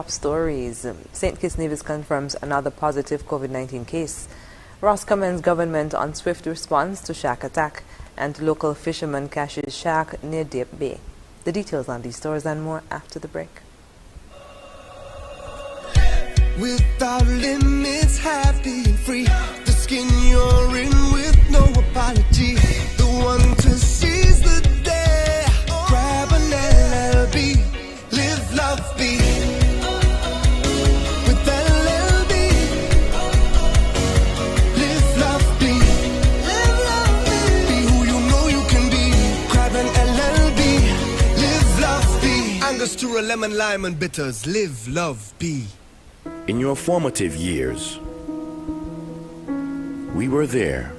top stories. St. Kitts Nevis confirms another positive COVID-19 case. Ross commends government on swift response to shark attack, and local fisherman catches shark near Deep Bay. The details on these stories and more after the break. Without limits, happy and free. The skin you're in with no apology. The one to seize the day. Grab an LLB. Live, love, be. With LLB. Live, love, be. Live, love, be. Be who you know you can be. Grab an LLB. Live, love, be. Angostura, lemon, lime and bitters. Live, love, be. In your formative years, we were there.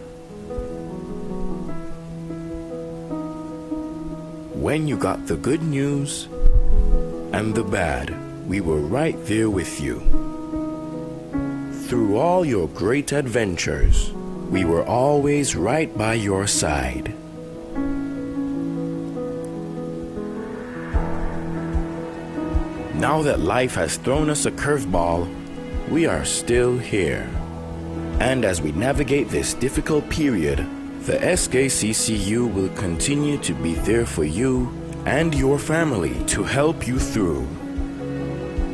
When you got the good news and the bad, we were right there with you. Through all your great adventures, we were always right by your side. Now that life has thrown us a curveball, we are still here. And as we navigate this difficult period, the SKCCU will continue to be there for you and your family to help you through.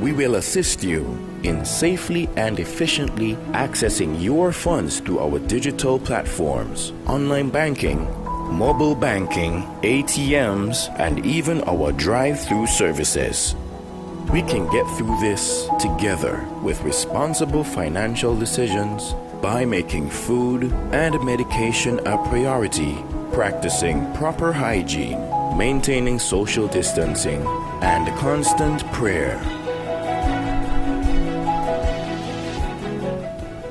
We will assist you in safely and efficiently accessing your funds through our digital platforms, online banking, mobile banking, ATMs, and even our drive-through services. We can get through this together with responsible financial decisions by making food and medication a priority, practicing proper hygiene, maintaining social distancing, and constant prayer.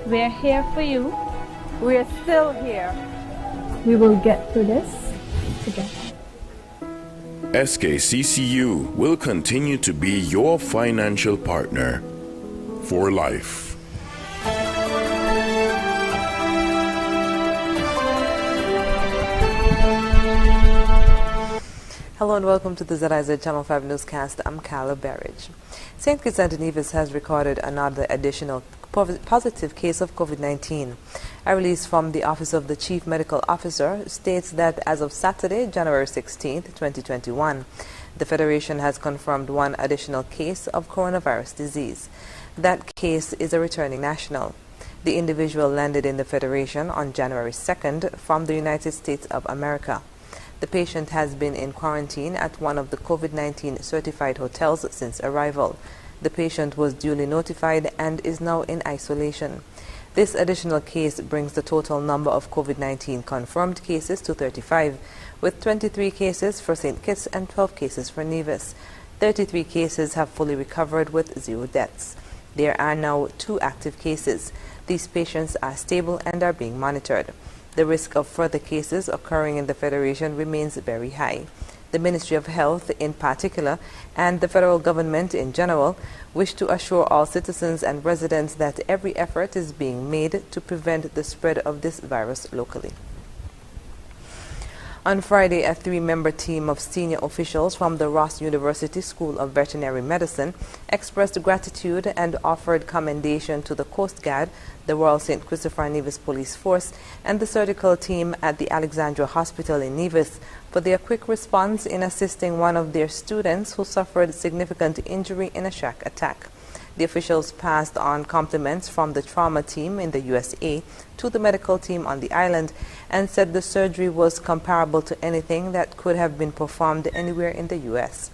We're here for you. We're still here. We will get through this together. SKCCU will continue to be your financial partner for life. Hello and welcome to the ZIZ Channel 5 newscast. I'm Carla Berridge. St. Kitts and Nevis has recorded another additional positive case of COVID-19. A release from the Office of the Chief Medical Officer states that as of Saturday, January 16, 2021, the Federation has confirmed one additional case of coronavirus disease. That case is a returning national. The individual landed in the Federation on January 2nd from the United States of America. The patient has been in quarantine at one of the COVID-19 certified hotels since arrival. The patient was duly notified and is now in isolation. This additional case brings the total number of COVID-19 confirmed cases to 35, with 23 cases for St. Kitts and 12 cases for Nevis. 33 cases have fully recovered with 0 deaths. There are now 2 active cases. These patients are stable and are being monitored. The risk of further cases occurring in the Federation remains very high. The Ministry of Health in particular and the federal government in general wish to assure all citizens and residents that every effort is being made to prevent the spread of this virus locally. On Friday, a 3-member team of senior officials from the Ross University School of Veterinary Medicine expressed gratitude and offered commendation to the Coast Guard, the Royal St. Christopher Nevis Police Force, and the surgical team at the Alexandra Hospital in Nevis for their quick response in assisting one of their students who suffered significant injury in a shark attack. The officials passed on compliments from the trauma team in the USA to the medical team on the island and said the surgery was comparable to anything that could have been performed anywhere in the U.S.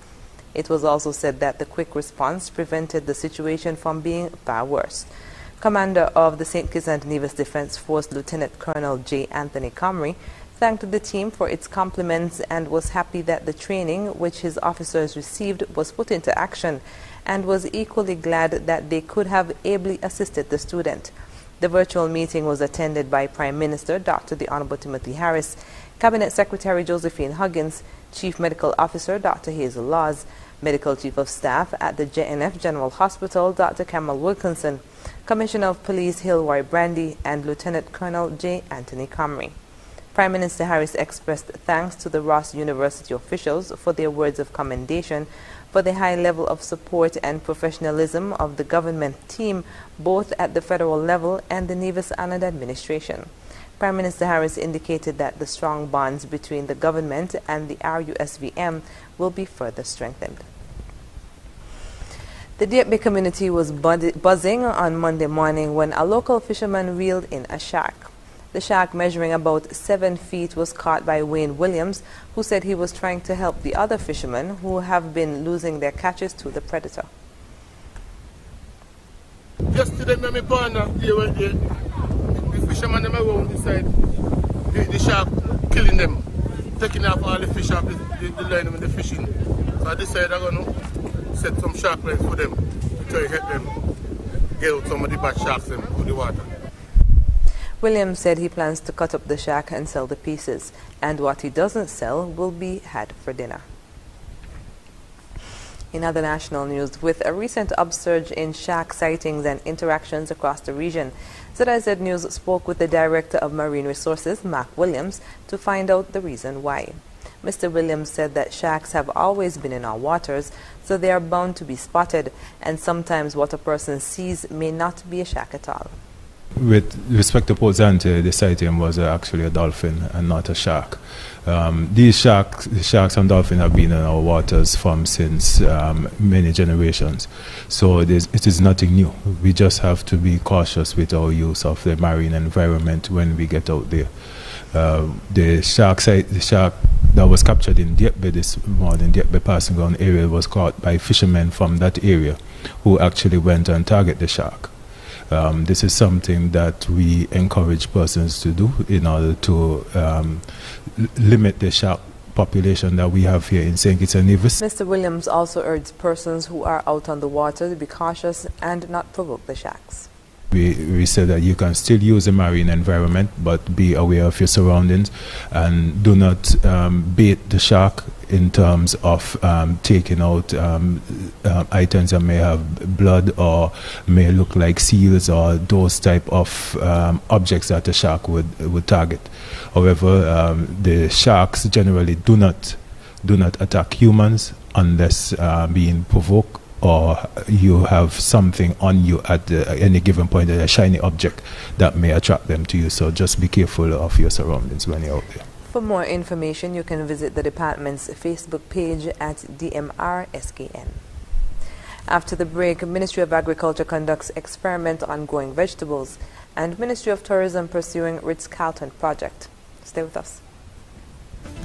It was also said that the quick response prevented the situation from being far worse. Commander of the St. Kitts and Nevis Defense Force, Lieutenant Colonel J. Anthony Comrie, thanked the team for its compliments and was happy that the training which his officers received was put into action, and was equally glad that they could have ably assisted the student. The virtual meeting was attended by Prime Minister Dr. the Honorable Timothy Harris, Cabinet Secretary Josephine Huggins, Chief Medical Officer Dr. Hazel Laws, Medical Chief of Staff at the JNF General Hospital Dr. Kamal Wilkinson, Commissioner of Police Hilroy Brandy, and Lieutenant Colonel J. Anthony Comrie. Prime Minister Harris expressed thanks to the Ross University officials for their words of commendation for the high level of support and professionalism of the government team, both at the federal level and the Nevis Island administration. Prime Minister Harris indicated that the strong bonds between the government and the RUSVM will be further strengthened. The Diakbe community was buzzing on Monday morning when a local fisherman reeled in a shark. The shark, measuring about 7 feet, was caught by Wayne Williams, who said he was trying to help the other fishermen who have been losing their catches to the predator. Yesterday, my partner, the fishermen them around inside, the shark killing them, taking off all the fish off the line when they're fishing. So I decided I'm going to set some shark lines for them to try to help them get out some of the bad sharks them to the water. Williams said he plans to cut up the shark and sell the pieces, and what he doesn't sell will be had for dinner. In other national news, with a recent upsurge in shark sightings and interactions across the region, ZIZ News spoke with the Director of Marine Resources, Mark Williams, to find out the reason why. Mr. Williams said that sharks have always been in our waters, so they are bound to be spotted, and sometimes what a person sees may not be a shark at all. With respect to Port Zante, the sighting was actually a dolphin and not a shark. These sharks and dolphins have been in our waters since many generations, so it is nothing new. We just have to be cautious with our use of the marine environment when we get out there. The shark that was captured in Diakbe this morning, Diakbe passing ground area, was caught by fishermen from that area who actually went and targeted the shark. This is something that we encourage persons to do in order to limit the shark population that we have here in St. Kitts and Nevis. Mr. Williams also urged persons who are out on the water to be cautious and not provoke the sharks. We said that you can still use the marine environment, but be aware of your surroundings and do not bait the shark in terms of taking out items that may have blood or may look like seals or those type of objects that the shark would target. However, the sharks generally do not attack humans unless being provoked, or you have something on you at any given point, a shiny object that may attract them to you. So just be careful of your surroundings when you're out there. For more information, you can visit the department's Facebook page at DMR-SKN. After the break, Ministry of Agriculture conducts experiment on growing vegetables, and Ministry of Tourism pursuing Ritz-Carlton project. Stay with us.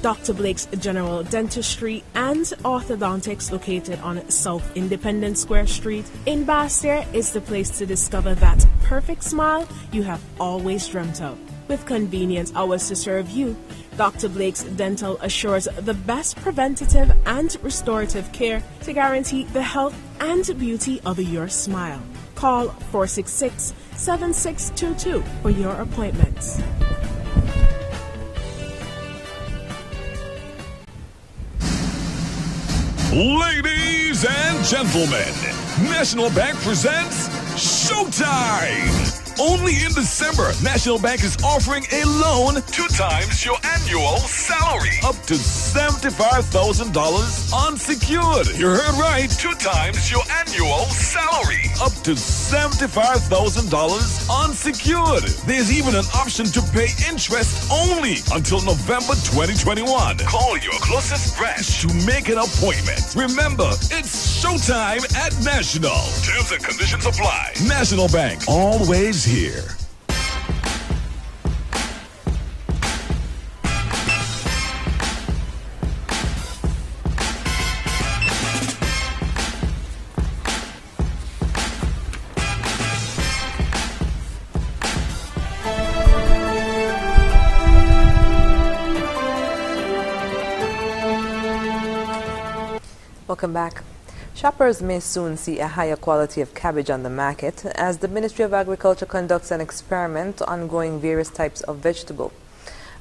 Dr. Blake's General Dentistry and Orthodontics, located on South Independence Square Street in Basseterre, is the place to discover that perfect smile you have always dreamt of. With convenient hours to serve you, Dr. Blake's Dental assures the best preventative and restorative care to guarantee the health and beauty of your smile. Call 466-7622 for your appointments. Ladies and gentlemen, National Bank presents Showtime! Only in December, National Bank is offering a loan 2 times your annual salary, up to $75,000 unsecured. You heard right, 2 times your annual salary, up to $75,000 unsecured. There's even an option to pay interest only until November 2021. Call your closest branch to make an appointment. Remember, it's Showtime at National. Terms and conditions apply. National Bank, always here. Welcome back. Shoppers may soon see a higher quality of cabbage on the market as the Ministry of Agriculture conducts an experiment on growing various types of vegetable.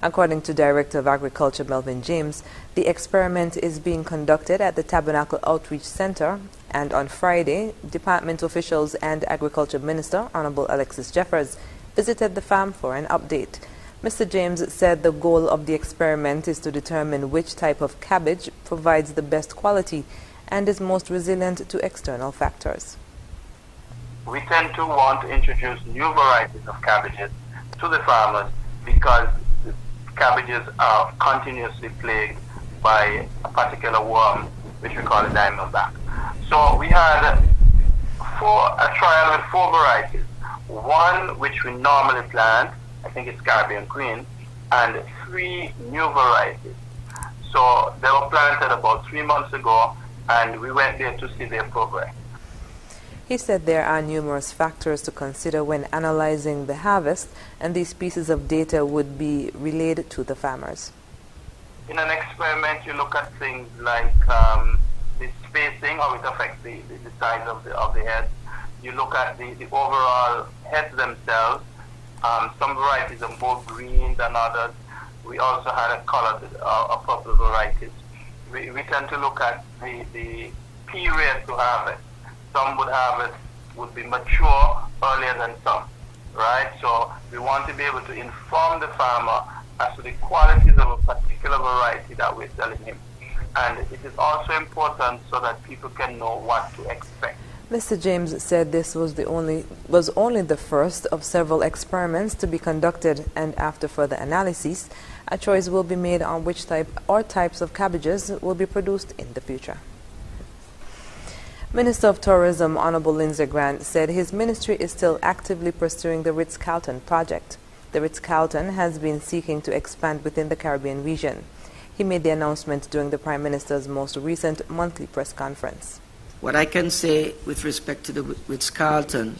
According to Director of Agriculture Melvin James, the experiment is being conducted at the Tabernacle Outreach Center, and on Friday, department officials and Agriculture Minister Honorable Alexis Jeffers visited the farm for an update. Mr. James said the goal of the experiment is to determine which type of cabbage provides the best quality and is most resilient to external factors. We tend to want to introduce new varieties of cabbages to the farmers because the cabbages are continuously plagued by a particular worm which we call a diamondback. So we had a trial with 4 varieties. One which we normally plant, I think it's Caribbean Queen, and 3 new varieties. So they were planted about 3 months ago, and we went there to see their progress. He said there are numerous factors to consider when analyzing the harvest, and these pieces of data would be relayed to the farmers. In an experiment, you look at things like the spacing, how it affects the size of the heads. You look at the overall heads themselves. Some varieties are more green than others. We also had a colored or purple varieties. We tend to look at the period to harvest. Some would be mature earlier than some, right? So we want to be able to inform the farmer as to the qualities of a particular variety that we're selling him. And it is also important so that people can know what to expect. Mr. James said this was only the first of several experiments to be conducted, and after further analysis, a choice will be made on which type or types of cabbages will be produced in the future. Minister of Tourism Honorable Lindsey Grant said his ministry is still actively pursuing the Ritz-Carlton project. The Ritz-Carlton has been seeking to expand within the Caribbean region. He made the announcement during the Prime Minister's most recent monthly press conference. What I can say with respect to the Ritz-Carlton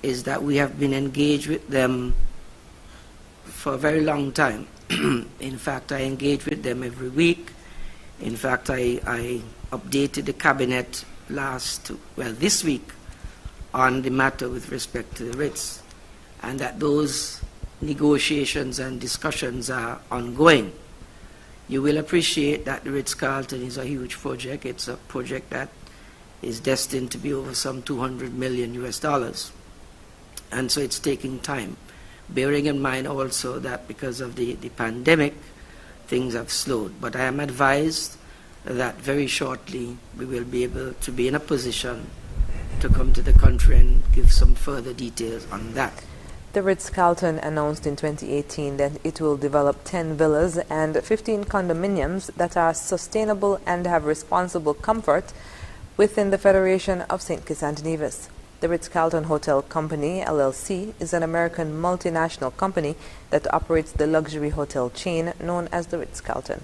is that we have been engaged with them for a very long time. In fact, I engage with them every week. In fact, I updated the cabinet this week on the matter with respect to the Ritz, and that those negotiations and discussions are ongoing. You will appreciate that the Ritz-Carlton is a huge project. It's a project that is destined to be over some $200 million US. And so it's taking time. Bearing in mind also that because of the pandemic, things have slowed. But I am advised that very shortly we will be able to be in a position to come to the country and give some further details on that. The Ritz-Carlton announced in 2018 that it will develop 10 villas and 15 condominiums that are sustainable and have responsible comfort within the Federation of St. Kitts and Nevis. The Ritz-Carlton Hotel Company, LLC, is an American multinational company that operates the luxury hotel chain known as the Ritz-Carlton.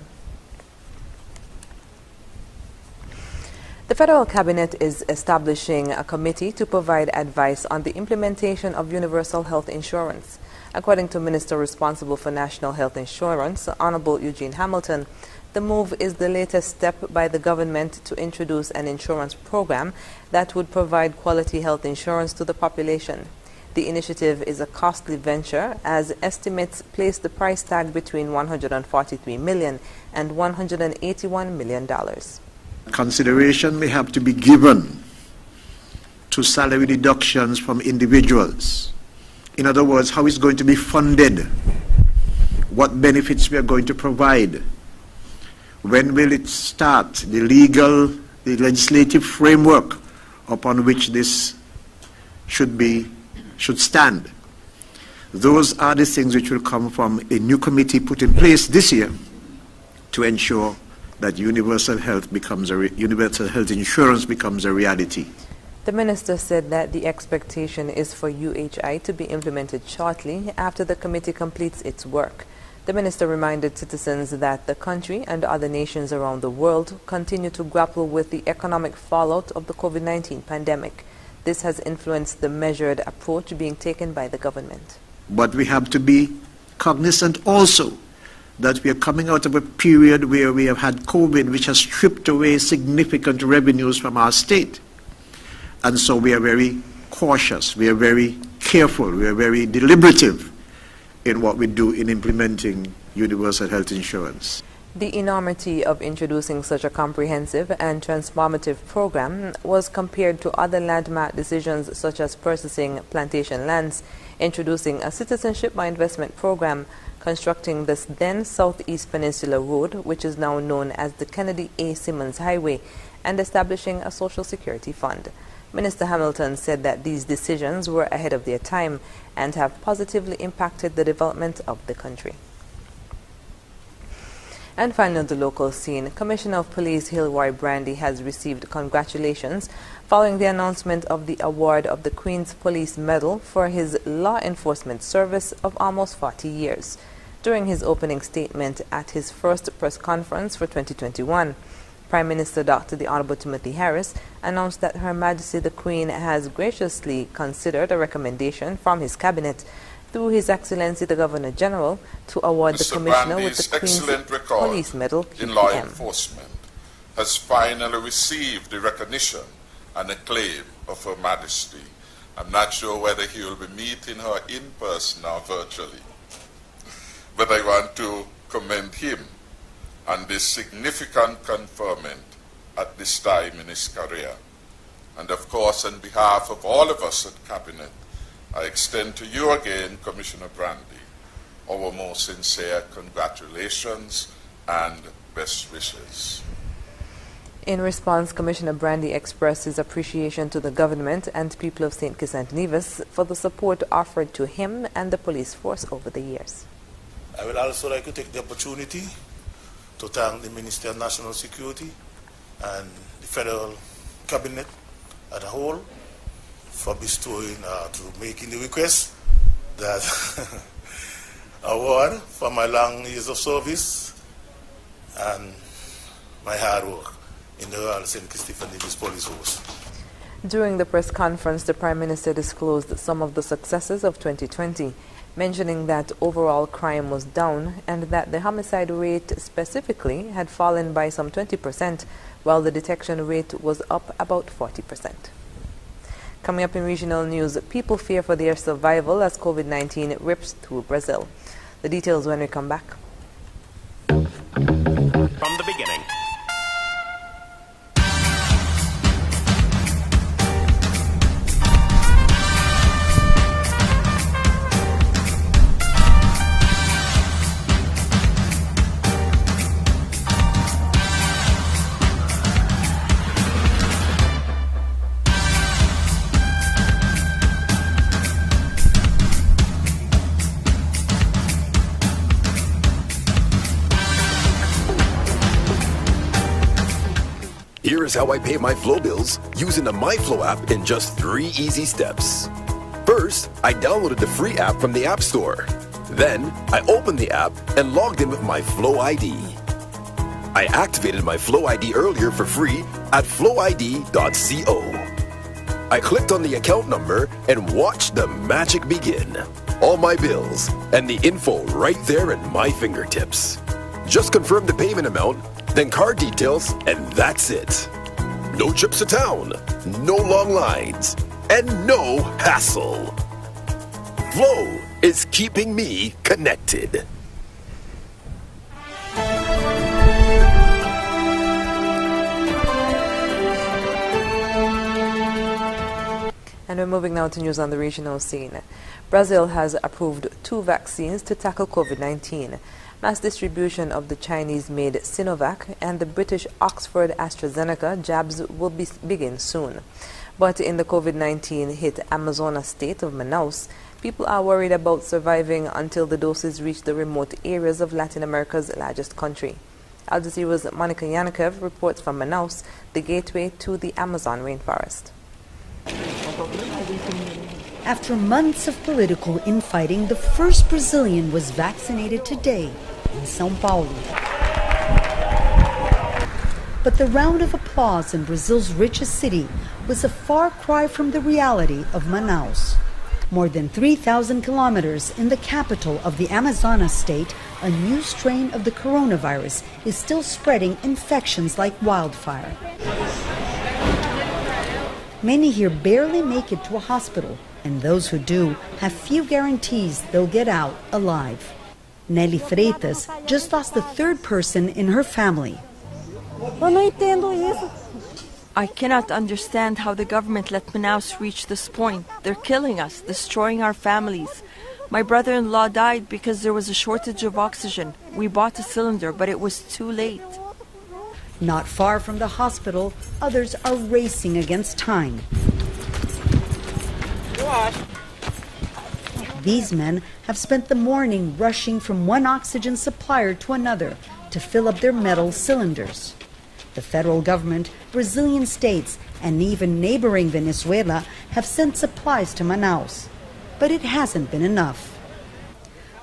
The Federal Cabinet is establishing a committee to provide advice on the implementation of universal health insurance. According to Minister responsible for National Health Insurance, Honorable Eugene Hamilton, the move is the latest step by the government to introduce an insurance program that would provide quality health insurance to the population. The initiative is a costly venture, as estimates place the price tag between $143 million and $181 million. Consideration may have to be given to salary deductions from individuals. In other words, how it's going to be funded, what benefits we are going to provide, when will it start, the legislative framework upon which this should stand. Those are the things which will come from a new committee put in place this year to ensure that universal health insurance becomes a reality. The minister said that the expectation is for UHI to be implemented shortly after the committee completes its work. The minister reminded citizens that the country and other nations around the world continue to grapple with the economic fallout of the COVID-19 pandemic. This has influenced the measured approach being taken by the government. But we have to be cognizant also that we are coming out of a period where we have had COVID, which has stripped away significant revenues from our state. And so we are very cautious, we are very careful, we are very deliberative in what we do in implementing universal health insurance. The enormity of introducing such a comprehensive and transformative program was compared to other landmark decisions such as purchasing plantation lands, introducing a citizenship by investment program, constructing the then Southeast Peninsula Road, which is now known as the Kennedy A. Simmons Highway, and establishing a social security fund. Minister Hamilton said that these decisions were ahead of their time and have positively impacted the development of the country. And finally, on the local scene, Commissioner of Police Hilroy Brandy has received congratulations following the announcement of the award of the Queen's Police Medal for his law enforcement service of almost 40 years. During his opening statement at his first press conference for 2021, Prime Minister Dr. the Honorable Timothy Harris announced that Her Majesty the Queen has graciously considered a recommendation from his cabinet through His Excellency the Governor General to award the Commissioner with the Queen's Police Medal in law enforcement has finally received the recognition and acclaim of Her Majesty. I'm not sure whether he will be meeting her in person or virtually, but I want to commend him on this significant conferment at this time in his career. And of course, on behalf of all of us at Cabinet, I extend to you again, Commissioner Brandy, our most sincere congratulations and best wishes. In response, Commissioner Brandy expressed his appreciation to the government and people of St. Kitts and Nevis for the support offered to him and the police force over the years. I would also like to take the opportunity to thank the Minister of National Security and the Federal Cabinet as a whole for bestowing, to making the request that award for my long years of service and my hard work in the Royal St. Kitts and Nevis Police Force. During the press conference, the Prime Minister disclosed some of the successes of 2020, mentioning that overall crime was down and that the homicide rate specifically had fallen by some 20%, while the detection rate was up about 40%. Coming up in regional news, people fear for their survival as COVID-19 rips through Brazil. The details when we come back. From the beginning. Here is how I pay my Flow bills using the MyFlow app in just 3 easy steps. First, I downloaded the free app from the App Store. Then, I opened the app and logged in with my Flow ID. I activated my Flow ID earlier for free at flowid.co. I clicked on the account number and watched the magic begin. All my bills and the info right there at my fingertips. Just confirm the payment amount, then card details, and that's it. No trips to town, no long lines, and no hassle. Flow is keeping me connected. And we're moving now to news on the regional scene. Brazil has approved 2 vaccines to tackle COVID-19. Mass distribution of the Chinese-made Sinovac and the British Oxford AstraZeneca jabs will begin soon. But in the COVID-19 hit Amazonas state of Manaus, people are worried about surviving until the doses reach the remote areas of Latin America's largest country. Al Jazeera's Monica Yanikev reports from Manaus, the gateway to the Amazon rainforest. After months of political infighting, the first Brazilian was vaccinated today in São Paulo. But the round of applause in Brazil's richest city was a far cry from the reality of Manaus. More than 3,000 kilometers in the capital of the Amazonas state, a new strain of the coronavirus is still spreading infections like wildfire. Many here barely make it to a hospital, and those who do have few guarantees they'll get out alive. Nelly Freitas just lost the 3rd person in her family. I cannot understand how the government let Manaus reach this point. They're killing us, destroying our families. My brother-in-law died because there was a shortage of oxygen. We bought a cylinder, but it was too late. Not far from the hospital, others are racing against time. These men have spent the morning rushing from one oxygen supplier to another to fill up their metal cylinders. The federal government, Brazilian states, and even neighboring Venezuela have sent supplies to Manaus, but it hasn't been enough.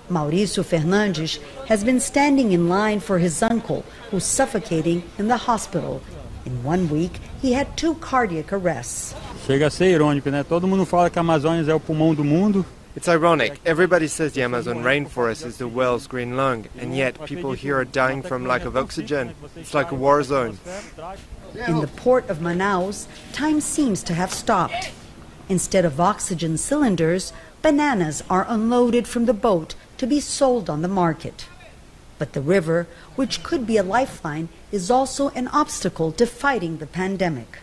Mauricio Fernandes has been standing in line for his uncle, who's suffocating in the hospital. In 1 week, he had 2 cardiac arrests. Chega a ser irônico, né? Todo mundo fala que a Amazônia é o pulmão do mundo. It's ironic. Everybody says the Amazon rainforest is the world's green lung, and yet people here are dying from lack of oxygen. It's like a war zone. In the port of Manaus, time seems to have stopped. Instead of oxygen cylinders, bananas are unloaded from the boat to be sold on the market. But the river, which could be a lifeline, is also an obstacle to fighting the pandemic.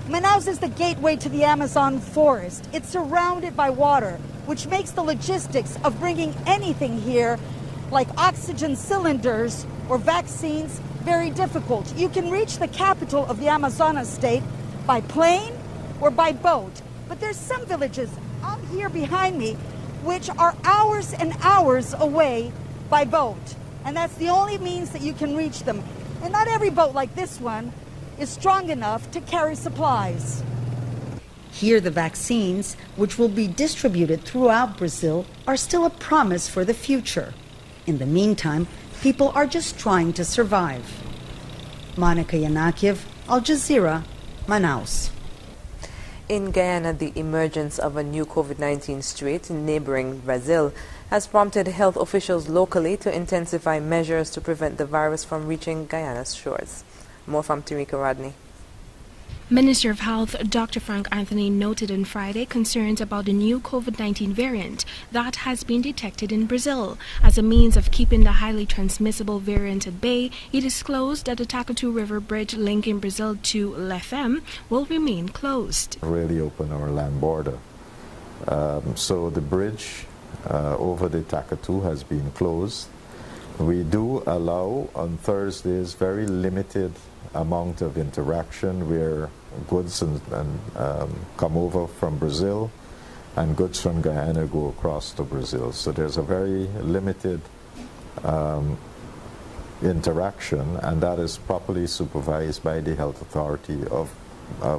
Manaus is the gateway to the Amazon forest. It's surrounded by water, which makes the logistics of bringing anything here, like oxygen cylinders or vaccines, very difficult. You can reach the capital of the Amazonas state by plane or by boat. But there's some villages out here behind me which are hours and hours away by boat. And that's the only means that you can reach them. And not every boat like this one is strong enough to carry supplies. Here, the vaccines, which will be distributed throughout Brazil, are still a promise for the future. In the meantime, people are just trying to survive. Monica Yanakiev, Al Jazeera, Manaus. In Guyana, the emergence of a new COVID-19 strain in neighboring Brazil has prompted health officials locally to intensify measures to prevent the virus from reaching Guyana's shores. More from Tamika Rodney. Minister of Health Dr. Frank Anthony noted on Friday concerns about the new COVID-19 variant that has been detected in Brazil. As a means of keeping the highly transmissible variant at bay, he disclosed that the Takatu River Bridge linking Brazil to Lefem will remain closed. Really open our land border. So the bridge over the Takatu has been closed. We do allow on Thursdays very limited amount of interaction where goods come over from Brazil and goods from Guyana go across to Brazil. So there's a very limited interaction, and that is properly supervised by the health authority of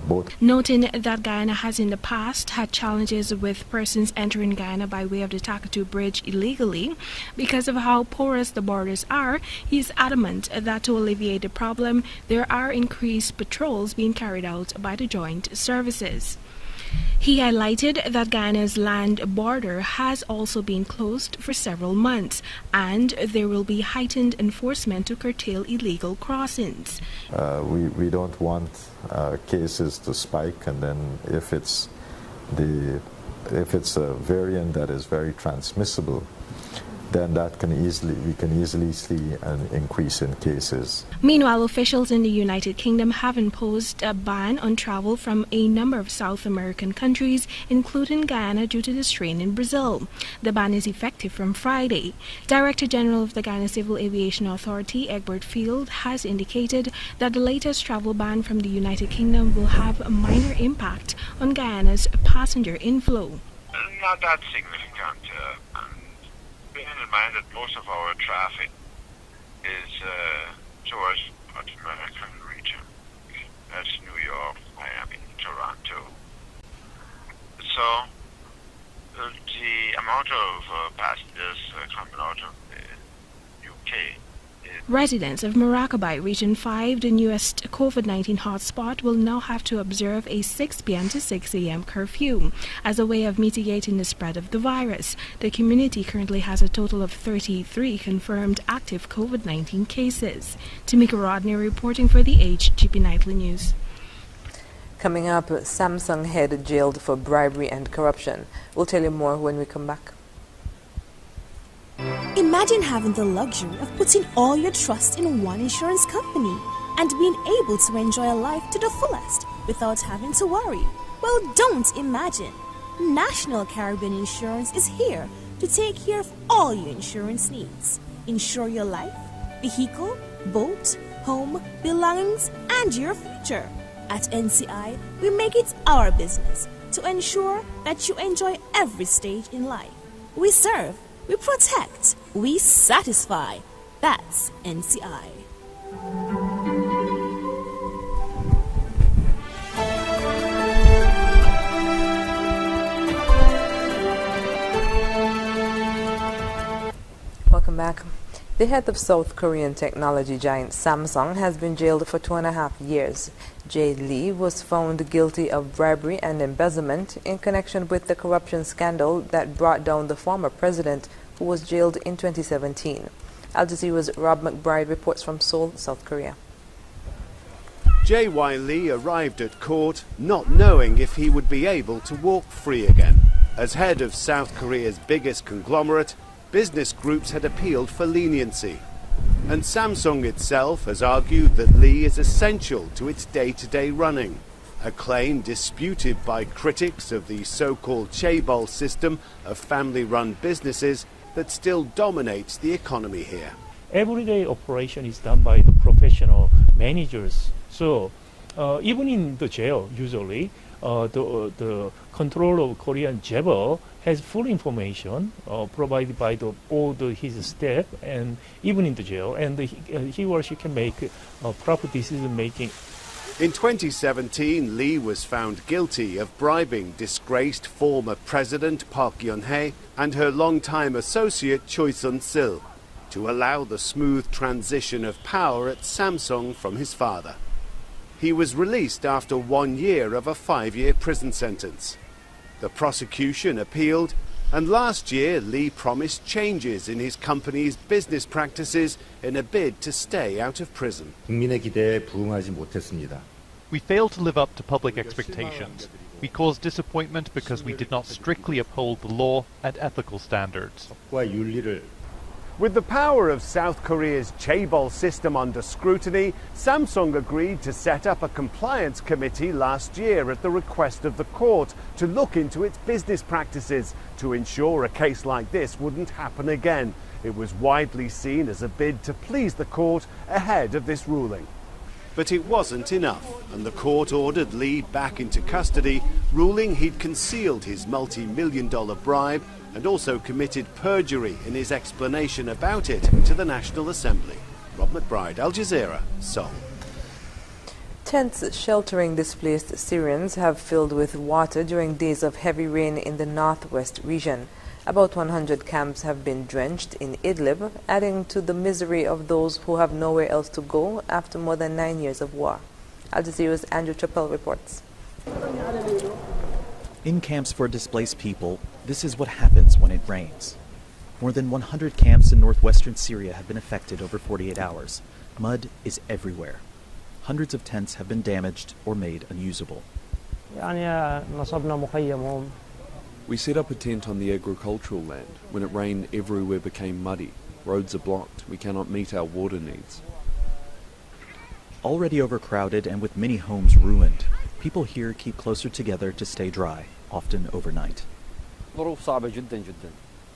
both. Noting that Guyana has in the past had challenges with persons entering Guyana by way of the Takatu Bridge illegally because of how porous the borders are, he is adamant that to alleviate the problem, there are increased patrols being carried out by the joint services. He highlighted that Guyana's land border has also been closed for several months, and there will be heightened enforcement to curtail illegal crossings. We don't want cases to spike, and then if it's a variant that is very transmissible, then we can easily see an increase in cases. Meanwhile, officials in the United Kingdom have imposed a ban on travel from a number of South American countries, including Guyana, due to the strain in Brazil. The ban is effective from Friday. Director General of the Guyana Civil Aviation Authority, Egbert Field, has indicated that the latest travel ban from the United Kingdom will have a minor impact on Guyana's passenger inflow. Not that significant. Bearing in mind that most of our traffic is towards North American region. That's New York, Miami, Toronto. So the amount of passengers coming out of the UK. Residents of Maracaibo, Region 5, the newest COVID-19 hotspot, will now have to observe a 6 p.m. to 6 a.m. curfew as a way of mitigating the spread of the virus. The community currently has a total of 33 confirmed active COVID-19 cases. Tamika Rodney reporting for the HGP Nightly News. Coming up, Samsung head jailed for bribery and corruption. We'll tell you more when we come back. Imagine having the luxury of putting all your trust in one insurance company and being able to enjoy a life to the fullest without having to worry. Well, don't imagine. National Caribbean Insurance is here to take care of all your insurance needs. Insure your life, vehicle, boat, home, belongings, and your future. At NCI, we make it our business to ensure that you enjoy every stage in life. We serve, we protect, we satisfy. That's NCI. Welcome back. The head of South Korean technology giant Samsung has been jailed for 2.5 years. Jay Lee was found guilty of bribery and embezzlement in connection with the corruption scandal that brought down the former president, who was jailed in 2017. Al Jazeera's Rob McBride reports from Seoul, South Korea. J.Y. Lee arrived at court not knowing if he would be able to walk free again. As head of South Korea's biggest conglomerate, business groups had appealed for leniency. And Samsung itself has argued that Lee is essential to its day-to-day running, a claim disputed by critics of the so-called chaebol system of family-run businesses that still dominates the economy here. Everyday operation is done by the professional managers. So even in the jail, usually, the controller of Korean jaebol has full information provided by his staff, and even in the jail, and he or she can make proper decision making. In 2017, Lee was found guilty of bribing disgraced former President Park Geun-hye and her longtime associate Choi Sun-sil to allow the smooth transition of power at Samsung from his father. He was released after 1 year of a 5-year prison sentence. The prosecution appealed, and last year Lee promised changes in his company's business practices in a bid to stay out of prison. 국민의 기대에 부응하지 못했습니다. We failed to live up to public expectations. We caused disappointment because we did not strictly uphold the law and ethical standards. With the power of South Korea's chaebol system under scrutiny, Samsung agreed to set up a compliance committee last year at the request of the court to look into its business practices to ensure a case like this wouldn't happen again. It was widely seen as a bid to please the court ahead of this ruling. But it wasn't enough, and the court ordered Lee back into custody, ruling he'd concealed his multi-million-dollar bribe and also committed perjury in his explanation about it to the National Assembly. Rob McBride, Al Jazeera, Seoul. Tents sheltering displaced Syrians have filled with water during days of heavy rain in the northwest region. About 100 camps have been drenched in Idlib, adding to the misery of those who have nowhere else to go after more than 9 years of war. Al Jazeera's Andrew Chappell reports. In camps for displaced people, this is what happens when it rains. More than 100 camps in northwestern Syria have been affected over 48 hours. Mud is everywhere. Hundreds of tents have been damaged or made unusable. We set up a tent on the agricultural land. When it rained, everywhere became muddy. Roads are blocked. We cannot meet our water needs. Already overcrowded and with many homes ruined, people here keep closer together to stay dry, often overnight.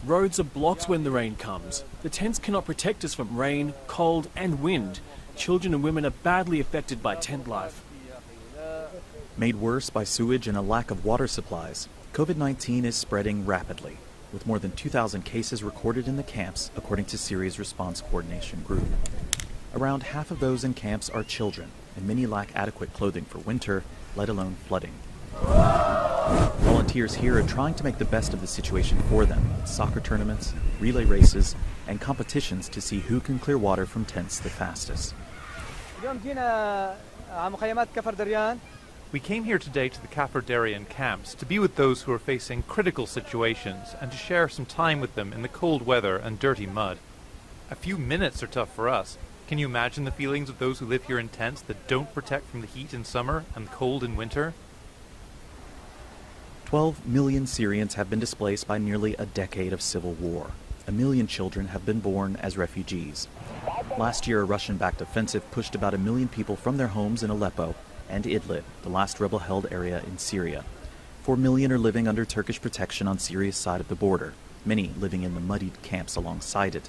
Roads are blocked when the rain comes. The tents cannot protect us from rain, cold and wind. Children and women are badly affected by tent life. Made worse by sewage and a lack of water supplies, COVID-19 is spreading rapidly, with more than 2,000 cases recorded in the camps, according to Syria's Response Coordination Group. Around half of those in camps are children, and many lack adequate clothing for winter, let alone flooding. Volunteers here are trying to make the best of the situation for them, with soccer tournaments, relay races, and competitions to see who can clear water from tents the fastest. We came here today to the Kafir-Daryan camps to be with those who are facing critical situations and to share some time with them in the cold weather and dirty mud. A few minutes are tough for us. Can you imagine the feelings of those who live here in tents that don't protect from the heat in summer and the cold in winter? 12 million Syrians have been displaced by nearly a decade of civil war. 1 million children have been born as refugees. Last year, a Russian-backed offensive pushed about 1 million people from their homes in Aleppo and Idlib, the last rebel-held area in Syria. 4 million are living under Turkish protection on Syria's side of the border, many living in the muddied camps alongside it.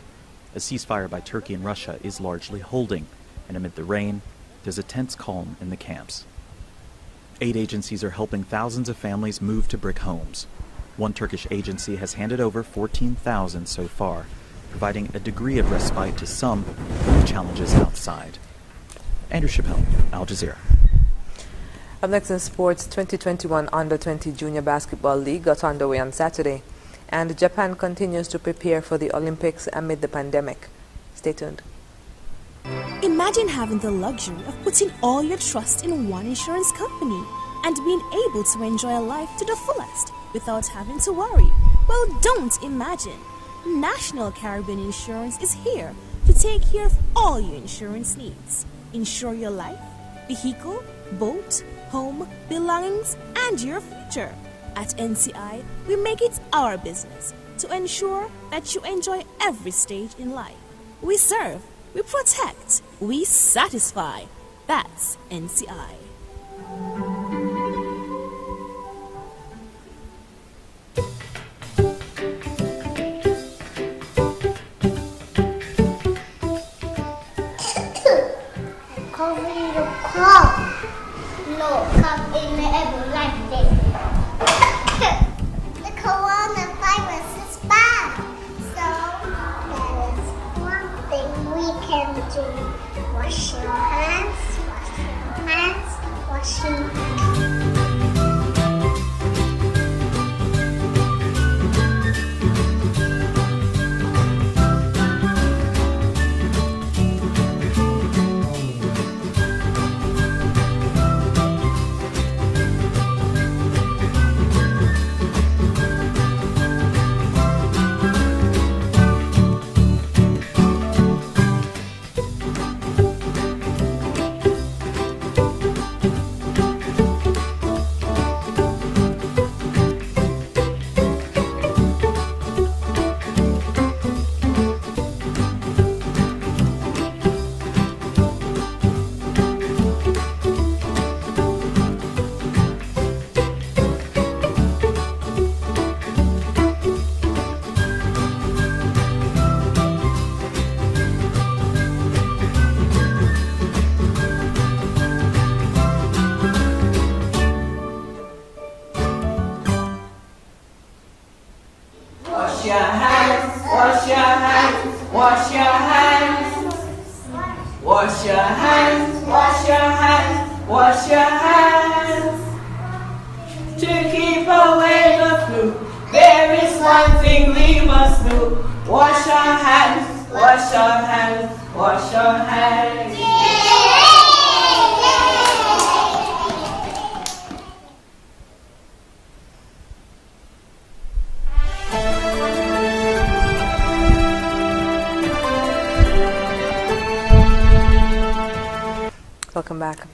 A ceasefire by Turkey and Russia is largely holding, And amid the rain, there's a tense calm in the camps. Aid agencies are helping thousands of families move to brick homes. One Turkish agency has handed over 14,000 so far, providing a degree of respite to some from the challenges outside. Andrew Chappelle, Al Jazeera. Up next in sports, 2021 Under-20 Junior Basketball League got underway on Saturday, and Japan continues to prepare for the Olympics amid the pandemic. Stay tuned. Imagine having the luxury of putting all your trust in one insurance company and being able to enjoy life to the fullest without having to worry. Well, don't imagine. National Caribbean Insurance is here to take care of all your insurance needs. Insure your life, vehicle, boat, home, belongings, and your future. At NCI, we make it our business to ensure that you enjoy every stage in life. We serve, we protect, we satisfy. That's NCI. Covering the cup. No, cup in the ever like this. The coronavirus is bad. So there is one thing we can do. Wash your hands, wash your hands, wash your hands. Welcome back.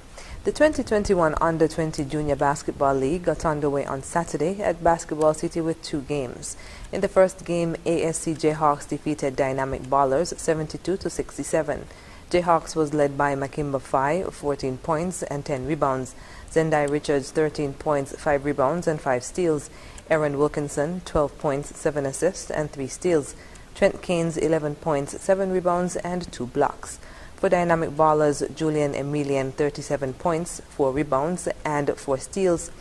The 2021 Under-20 Junior Basketball League got underway on Saturday at Basketball City with 2 games. In the first game, ASC Jayhawks defeated Dynamic Ballers 72-67. Jayhawks was led by Makimba Fai, 14 points and 10 rebounds. Zendai Richards, 13 points, 5 rebounds and 5 steals. Aaron Wilkinson, 12 points, 7 assists and 3 steals. Trent Keynes, 11 points, 7 rebounds and 2 blocks. For Dynamic Ballers, Julian Emilian, 37 points, 4 rebounds and 4 steals.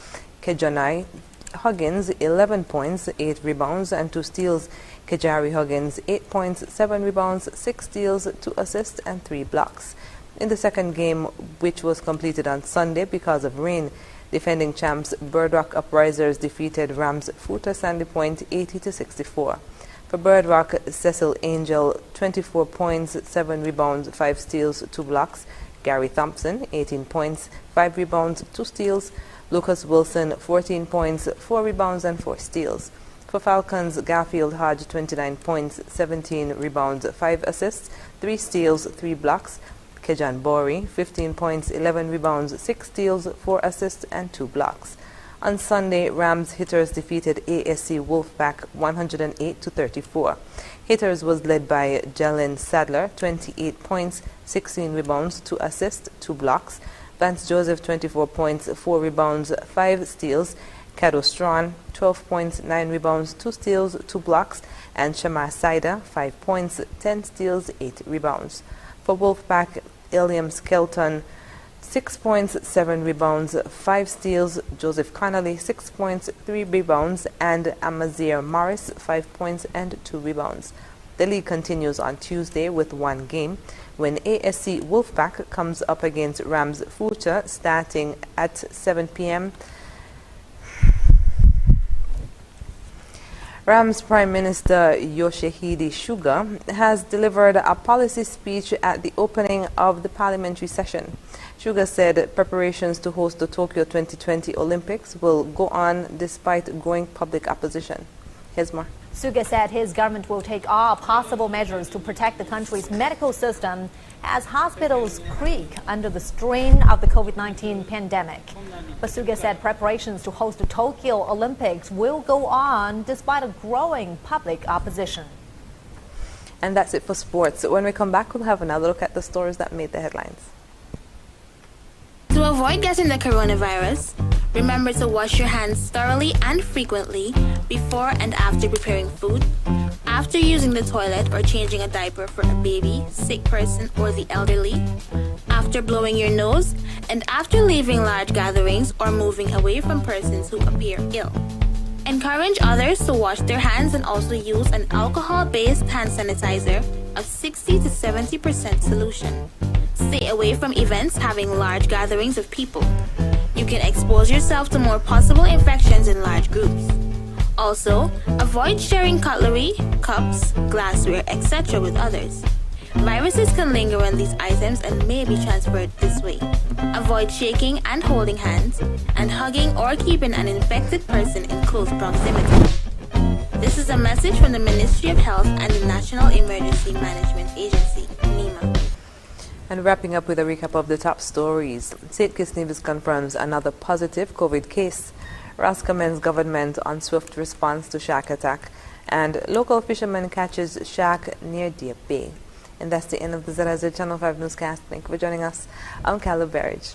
Kejanai Huggins, 11 points, 8 rebounds and 2 steals. Kejari Huggins, 8 points, 7 rebounds, 6 steals, 2 assists and 3 blocks. In the second game, which was completed on Sunday because of rain, defending champs Bird Rock Uprisers defeated Rams Futa Sandy Point 80-64. For Bird Rock, Cecil Angel, 24 points, 7 rebounds, 5 steals, 2 blocks. Gary Thompson, 18 points, 5 rebounds, 2 steals. Lucas Wilson, 14 points, 4 rebounds and 4 steals. For Falcons, Garfield Hodge, 29 points, 17 rebounds, 5 assists, 3 steals, 3 blocks. Kejan Bori, 15 points, 11 rebounds, 6 steals, 4 assists and 2 blocks. On Sunday, Rams Hitters defeated ASC Wolfpack 108-34. Hitters was led by Jalen Sadler, 28 points, 16 rebounds, 2 assists, 2 blocks. Vance Joseph, 24 points, 4 rebounds, 5 steals. Kado Strawn, 12 points, 9 rebounds, 2 steals, 2 blocks. And Shamar Saida, 5 points, 10 steals, 8 rebounds. For Wolfpack, Iliam Skelton, 6 points, 7 rebounds, 5 steals. Joseph Connolly, 6 points, 3 rebounds, and Amazier Morris, 5 points and 2 rebounds. The league continues on Tuesday with one game when ASC Wolfpack comes up against Rams Future starting at 7 p.m. Rams Prime Minister Yoshihide Suga has delivered a policy speech at the opening of the parliamentary session. Suga said preparations to host the Tokyo 2020 Olympics will go on despite growing public opposition. Here's more. Suga said his government will take all possible measures to protect the country's medical system as hospitals creak under the strain of the COVID-19 pandemic. But Suga said preparations to host the Tokyo Olympics will go on despite a growing public opposition. And that's it for sports. When we come back, we'll have another look at the stories that made the headlines. To avoid getting the coronavirus, remember to wash your hands thoroughly and frequently before and after preparing food, after using the toilet or changing a diaper for a baby, sick person, or the elderly, after blowing your nose, and after leaving large gatherings or moving away from persons who appear ill. Encourage others to wash their hands and also use an alcohol-based hand sanitizer of 60 to 70% solution. Stay away from events having large gatherings of people. You can expose yourself to more possible infections in large groups. Also, avoid sharing cutlery, cups, glassware, etc. with others. Viruses can linger on these items and may be transferred this way. Avoid shaking and holding hands, and hugging or keeping an infected person in close proximity. This is a message from the Ministry of Health and the National Emergency Management Agency, NEMA. And wrapping up with a recap of the top stories. St. Kitts Nevis confirms another positive COVID case. Ras commends government on swift response to shark attack. And local fisherman catches shark near Deer Bay. And that's the end of the ZIZ Channel 5 newscast. Thank you for joining us. I'm Caleb Berridge.